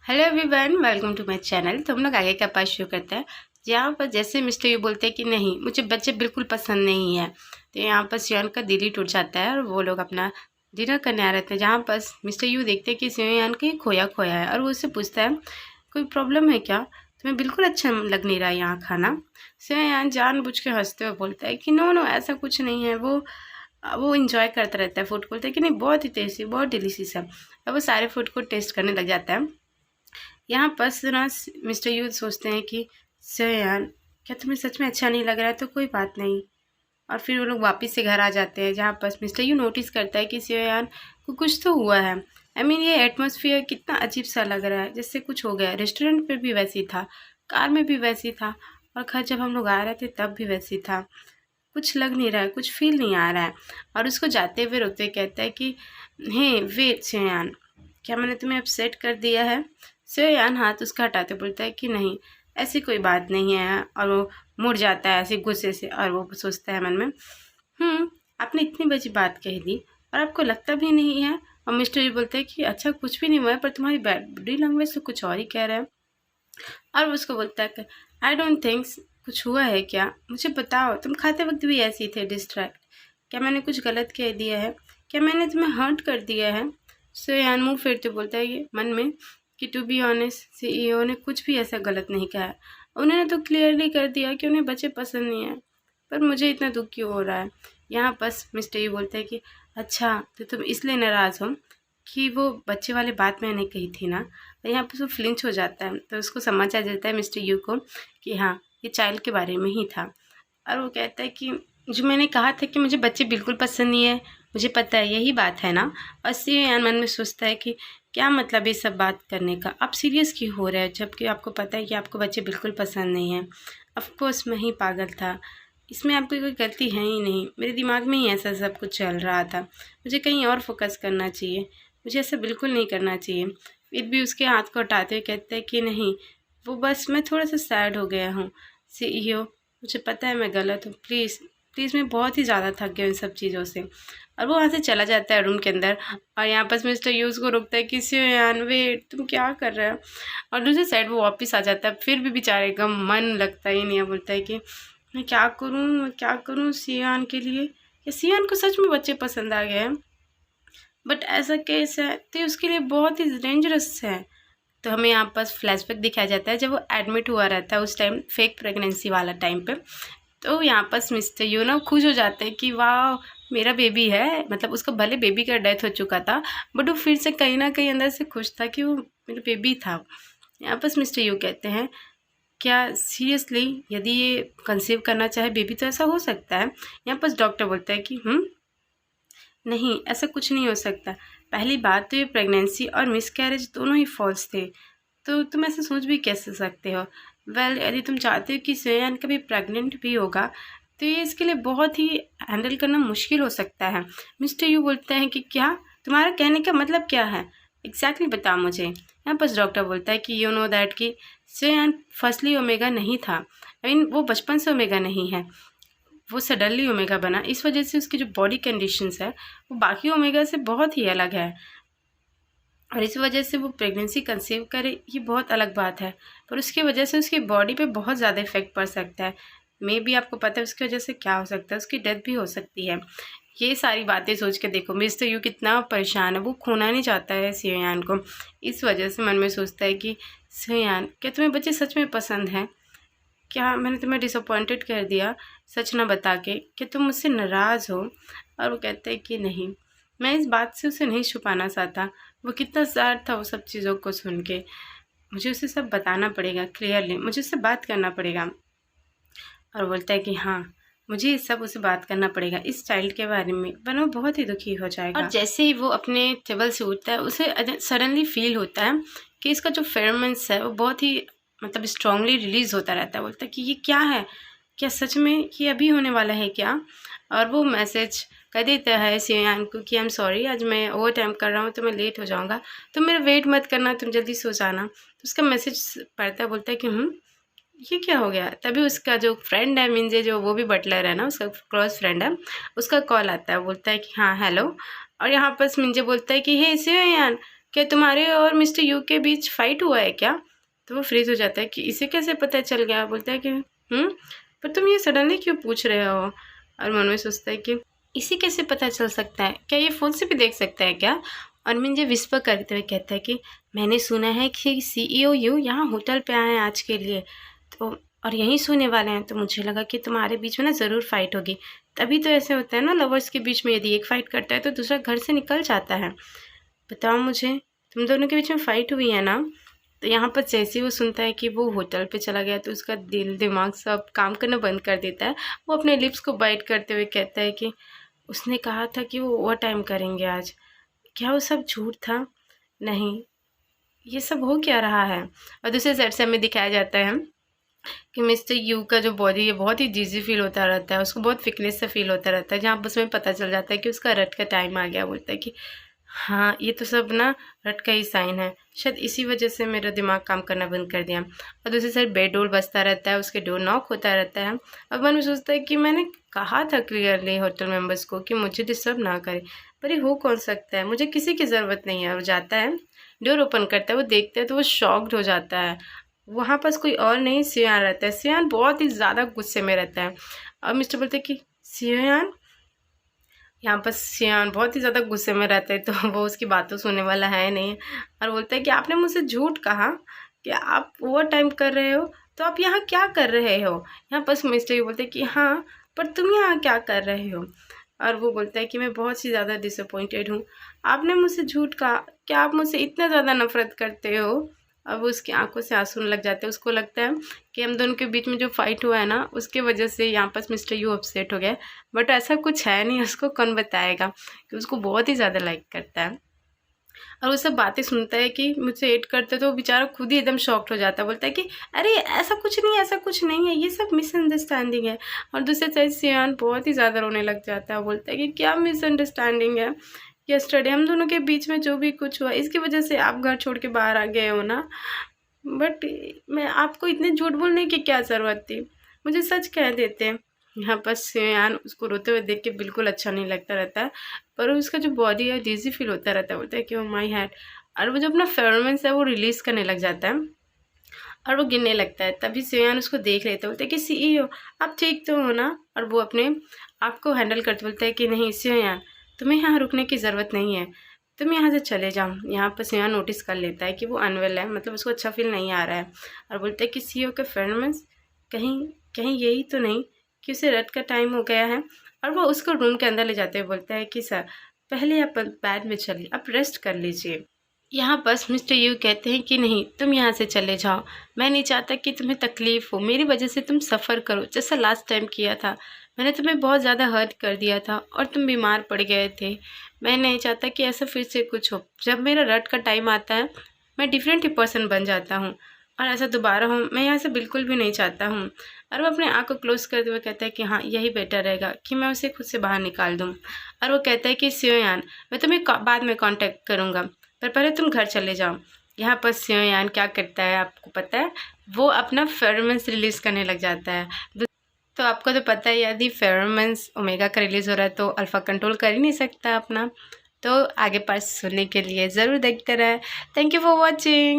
Hello everyone, welcome to my channel. तो हम लोग आगे का पार्ट शुरू करते हैं। यहाँ पर जैसे मिस्टर यू बोलते हैं कि नहीं, मुझे बच्चे बिल्कुल पसंद नहीं है, तो यहाँ पर सियोन का दिल ही टूट जाता है और वो लोग अपना डिनर करने आ रहे थे। जहाँ पर मिस्टर यू देखते हैं कि सियोन का खोया खोया है और वो उससे पूछता है कोई प्रॉब्लम है क्या, तुम्हें बिल्कुल अच्छा लग नहीं रहा यहाँ खाना। सियोन जानबूझ के हंसते हुए बोलता है कि नो नो, ऐसा कुछ नहीं है। वो इंजॉय करता रहता है फूड को, बोलता है कि नहीं बहुत ही टेस्टी, बहुत डिलीशियस है। और वो सारे फूड को टेस्ट करने लग जाता है। यहाँ पर ना मिस्टर यू सोचते हैं कि यार, क्या तुम्हें सच में अच्छा नहीं लग रहा है तो कोई बात नहीं। और फिर वो लोग वापस से घर आ जाते हैं। जहाँ पर मिस्टर यू नोटिस करता है कि यार को कुछ तो हुआ है। ये एटमॉस्फेयर कितना अजीब सा लग रहा है, जैसे कुछ हो गया। रेस्टोरेंट पे भी वैसी था, कार में भी वैसी था, और घर जब हम लोग आ रहे थे तब भी वैसी था। कुछ लग नहीं रहा है, कुछ फील नहीं आ रहा है। और उसको जाते हुए रोकते कहता है कि हे वेट शेयान, क्या मैंने तुम्हें अपसेट कर दिया है। शेयान हाथ उसका हटाते बोलता है कि नहीं, ऐसी कोई बात नहीं है। और वो मुड़ जाता है ऐसे गुस्से से, और वो सोचता है मन में आपने इतनी बड़ी बात कह दी और आपको लगता भी नहीं है। और मिस्टर जी बोलते हैं कि अच्छा कुछ भी नहीं हुआ है, पर तुम्हारी बॉडी लैंग्वेज तो कुछ और ही कह रहा है। और उसको बोलता है कि आई डोंट थिंक्स, कुछ हुआ है क्या, मुझे बताओ। तुम खाते वक्त भी ऐसे ही थे डिस्ट्रैक्ट। क्या मैंने कुछ गलत कह दिया है? क्या मैंने तुम्हें हर्ट कर दिया है? यान मुँह फेरते बोलता है ये मन में कि टू बी ऑनेस्ट, सीईओ ने कुछ भी ऐसा गलत नहीं कहा। उन्होंने तो क्लियरली कर दिया कि उन्हें बच्चे पसंद नहीं है, पर मुझे इतना दुख क्यों हो रहा है। यहाँ बस मिस्टर यू बोलते हैं कि अच्छा, तो तुम इसलिए नाराज़ हो कि वो बच्चे वाली बात मैंने कही थी ना। और यहाँ पर वो फ्लिंच हो जाता है, तो उसको समझ आ जाता है मिस्टर यू को कि हाँ, ये चाइल्ड के बारे में ही था। और वो कहता है कि जो मैंने कहा था कि मुझे बच्चे बिल्कुल पसंद नहीं है, मुझे पता है यही बात है ना। और यान मन में सोचता है कि क्या मतलब ये सब बात करने का, आप सीरियस क्यों हो रहे हैं जबकि आपको पता है कि आपको बच्चे बिल्कुल पसंद नहीं हैं। ऑफकोर्स मैं ही पागल था, इसमें आपकी कोई गलती है ही नहीं। मेरे दिमाग में ही ऐसा सब कुछ चल रहा था, मुझे कहीं और फोकस करना चाहिए, मुझे ऐसा बिल्कुल नहीं करना चाहिए। फिर भी उसके हाथ को हटाते हुए कहते हैं कि नहीं, वो बस मैं थोड़ा सा सैड हो गया हूँ। सीईओ, मुझे पता है मैं गलत हूँ, प्लीज़ प्लीज़, मैं बहुत ही ज़्यादा थक गया इन सब चीज़ों से। और वो वहाँ से चला जाता है रूम के अंदर। और यहाँ पर मिस्टर यूज़ को रोकता है कि यान वेट, तुम क्या कर रहे हो। और दूसरी साइड वो वापस आ जाता है। फिर भी बेचारे का मन लगता ही नहीं है, बोलता है कि मैं क्या करूँ सियान के लिए। या सियान को सच में बच्चे पसंद आ गए हैं, बट ऐसा केस है तो उसके लिए बहुत ही डेंजरस है। तो हमें यहाँ पर फ्लैशबैक दिखाया जाता है जब वो एडमिट हुआ रहता है, उस टाइम फेक प्रेगनेंसी वाला टाइम पे। तो यहाँ पर मिस्टर यू ना खुश हो जाते हैं कि वाह, मेरा बेबी है। मतलब उसका भले बेबी का डेथ हो चुका था, बट वो फिर से कहीं ना कहीं अंदर से खुश था कि वो मेरा बेबी था। यहाँ पर मिस्टर यू कहते हैं क्या सीरियसली, यदि ये कंसीव करना चाहे बेबी तो ऐसा हो सकता है। यहाँ पर डॉक्टर बोलता है कि नहीं, ऐसा कुछ नहीं हो सकता। पहली बात तो ये प्रेगनेंसी और मिसकैरेज दोनों ही फॉल्स थे, तो तुम ऐसे सोच भी कैसे सकते हो। यदि तुम चाहते हो कि सेयान कभी प्रेग्नेंट भी होगा, तो ये इसके लिए बहुत ही हैंडल करना मुश्किल हो सकता है। मिस्टर यू बोलते हैं कि क्या, तुम्हारा कहने का मतलब क्या है, एग्जैक्टली बताओ मुझे। यहाँ पर डॉक्टर बोलता है कि यू नो दैट कि सेयान फर्स्टली ओमेगा नहीं था। वो बचपन से ओमेगा नहीं है, वो सडनली ओमेगा बना। इस वजह से उसकी जो बॉडी कंडीशंस है वो बाकी ओमेगा से बहुत ही अलग है, और इस वजह से वो प्रेगनेंसी कंसीव करे, ये बहुत अलग बात है। पर उसकी वजह से उसकी बॉडी पे बहुत ज़्यादा इफेक्ट पड़ सकता है। मे भी आपको पता है उसकी वजह से क्या हो सकता है, उसकी डेथ भी हो सकती है। ये सारी बातें सोच के देखो मिस्टर यू कितना परेशान है, वो खोना नहीं चाहता है सियोयान को। इस वजह से मन में सोचता है कि सियोयान, क्या तुम्हें बच्चे सच में पसंद हैं? क्या मैंने तुम्हें डिसअपॉइंटेड कर दिया सच ना बता के? क्या तुम मुझसे नाराज़ हो? और वो कहते हैं कि नहीं, मैं इस बात से उसे नहीं छुपाना चाहता। वो कितना सैड था वो सब चीज़ों को सुन के। मुझे उसे सब बताना पड़ेगा क्लियरली, मुझे उससे बात करना पड़ेगा। और बोलता है कि हाँ, मुझे ये सब उसे बात करना पड़ेगा इस चाइल्ड के बारे में, वरना वो बहुत ही दुखी हो जाएगा। और जैसे ही वो अपने टेबल से उठता है, उसे सडनली फील होता है कि इसका जो फेरोमोन्स है वो बहुत ही मतलब स्ट्रांगली रिलीज होता रहता है। बोलता है कि ये क्या है, क्या सच में ये अभी होने वाला है क्या? और वो मैसेज कर देता है सियान को कि आई एम सॉरी, आज मैं ओवर टाइम कर रहा हूँ तो मैं लेट हो जाऊँगा, तो मेरा वेट मत करना, तुम जल्दी सो जाना। तो उसका मैसेज पढ़ता है, बोलता है कि ये क्या हो गया। तभी उसका जो फ्रेंड है मिंजे, जो वो भी बटलर है ना, उसका क्लोज फ्रेंड है, उसका कॉल आता है। बोलता है कि हाँ हेलो। और यहाँ पर मिंजे बोलता है कि हे सियान, क्या तुम्हारे और मिस्टर यू के बीच फाइट हुआ है क्या? तो वो फ्रीज हो जाता है कि इसे कैसे पता चल गया? बोलता है कि पर तुम ये सडनली क्यों पूछ रहे हो? और मन में सोचता है कि इसे कैसे पता चल सकता है? क्या ये फ़ोन से भी देख सकता है क्या? और मुझे विस्पर करते हुए कहता है कि मैंने सुना है कि CEO यू यहाँ होटल पे आए हैं आज के लिए, तो और यहीं सोने वाले हैं, तो मुझे लगा कि तुम्हारे बीच में ना ज़रूर फाइट होगी। तभी तो ऐसे होता है ना लवर्स के बीच में, यदि एक फाइट करता है तो दूसरा घर से निकल जाता है। बताओ मुझे, तुम दोनों के बीच में फाइट हुई है ना? तो यहाँ पर जैसे ही वो सुनता है कि वो होटल पे चला गया तो उसका दिल दिमाग सब काम करना बंद कर देता है। वो अपने लिप्स को बाइट करते हुए कहता है कि उसने कहा था कि वो ओवर टाइम करेंगे आज। क्या वो सब झूठ था? नहीं, ये सब हो क्या रहा है? और दूसरे साइड से हमें दिखाया जाता है कि मिस्टर यू का जो बॉडी है बहुत ही डिजी फील होता रहता है, उसको बहुत वीकनेस सा फील होता रहता है, जहाँ पर उसमें पता चल जाता है कि उसका रट का टाइम आ गया। बोलता है कि हाँ, ये तो सब ना रट का ही साइन है, शायद इसी वजह से मेरा दिमाग काम करना बंद कर दिया। और दूसरी साइड बेड डोर बजता रहता है, उसके डोर नॉक होता रहता है। अब मन में सोचता है कि मैंने कहा था क्लियरली होटल मेंबर्स को कि मुझे डिस्टर्ब ना करे, पर ये हो कौन सकता है? मुझे किसी की ज़रूरत नहीं है। वो जाता है, डोर ओपन करता है, वो देखता है तो वो शॉक्ड हो जाता है। वहाँ पास कोई और नहीं, सियान रहता है। सियान बहुत ही ज़्यादा गुस्से में रहता है। और मिस्टर बोलते हैं कि सियान, यहाँ पर सियान बहुत ही ज़्यादा गुस्से में रहता है, तो वो उसकी बातों सुनने वाला है नहीं। और बोलता है कि आपने मुझसे झूठ कहा कि आप ओवर टाइम कर रहे हो, तो आप यहाँ क्या कर रहे हो? यहाँ पर मिस्टर ये बोलते हैं कि हाँ, पर तुम यहाँ क्या कर रहे हो? और वो बोलता है कि मैं बहुत ही ज़्यादा डिसअपॉइंटेड हूँ। आपने मुझसे झूठ कहा, क्या आप मुझसे इतना ज़्यादा नफ़रत करते हो? अब उसकी आंखों से आंसू लग जाते हैं। उसको लगता है कि हम दोनों के बीच में जो फाइट हुआ है ना, उसके वजह से यहाँ पर मिस्टर यू अपसेट हो गया। बट ऐसा कुछ है नहीं, उसको कौन बताएगा कि उसको बहुत ही ज़्यादा लाइक करता है। और वो सब बातें सुनता है कि मुझसे हेट करते, तो वो बेचारा खुद ही एकदम शॉक्ड हो जाता है। बोलता है कि अरे ऐसा कुछ नहीं है, ऐसा कुछ नहीं है, ये सब मिसअंडरस्टैंडिंग है। और दूसरे साइड सियान बहुत ही ज़्यादा रोने लग जाता है। बोलता है कि क्या मिसअंडरस्टैंडिंग है? यस्टरडे हम दोनों के बीच में जो भी कुछ हुआ, इसकी वजह से आप घर छोड़ के बाहर आ गए हो ना। बट मैं आपको इतने झूठ बोलने की क्या ज़रूरत थी? मुझे सच कह देते। यहाँ पर सियान उसको रोते हुए देख के बिल्कुल अच्छा नहीं लगता रहता है, पर उसका जो बॉडी है डिज़ी फील होता रहता है। बोलता है कि ओह माय हेड, और वो जो अपना फेरोमोन्स है वो रिलीज़ करने लग जाता है और वो गिरने लगता है। तभी सियान उसको देख लेता है। बोलता है कि CEO, आप ठीक तो हो ना? और वो अपने आप को हैंडल करते बोलता है कि नहीं सियान, तुम्हें यहाँ रुकने की ज़रूरत नहीं है, तुम यहाँ से चले जाओ। यहाँ पर सियान नोटिस कर लेता है कि वो अनवेल है, मतलब उसको अच्छा फील नहीं आ रहा है। और बोलता है कि CEO के फेरोमोन्स कहीं कहीं यही तो नहीं कि उसे रात का टाइम हो गया है? और वो उसको रूम के अंदर ले जाते हुए बोलता है कि सर, पहले आप बेड में चलिए, आप रेस्ट कर लीजिए। यहाँ बस मिस्टर यू कहते हैं कि नहीं, तुम यहाँ से चले जाओ। मैं नहीं चाहता कि तुम्हें तकलीफ़ हो, मेरी वजह से तुम सफ़र करो, जैसा लास्ट टाइम किया था। मैंने तुम्हें बहुत ज़्यादा हर्ट कर दिया था और तुम बीमार पड़ गए थे। मैं नहीं चाहता कि ऐसा फिर से कुछ हो। जब मेरा रट का टाइम आता है, मैं डिफरेंट ही पर्सन बन जाता हूँ, और ऐसा दोबारा हो मैं यहाँ से बिल्कुल भी नहीं चाहता हूँ। और वो अपने आँख को क्लोज करते हुए कहता है कि हाँ, यही बेटर रहेगा कि मैं उसे खुद से बाहर निकाल दूँ। और वो कहता है कि सियोयान, मैं तुम्हें बाद में कॉन्टैक्ट करूँगा, पर पहले तुम घर चले जाओ। यहाँ पर सियोयान क्या करता है आपको पता है? वो अपना फेरोमोन्स रिलीज़ करने लग जाता है। तो आपको तो पता है, यदि फेरोमोन्स ओमेगा का रिलीज़ हो रहा है तो अल्फ़ा कंट्रोल कर ही नहीं सकता अपना। तो आगे पार्ट सुनने के लिए ज़रूर देखते रहें। Thank you for watching.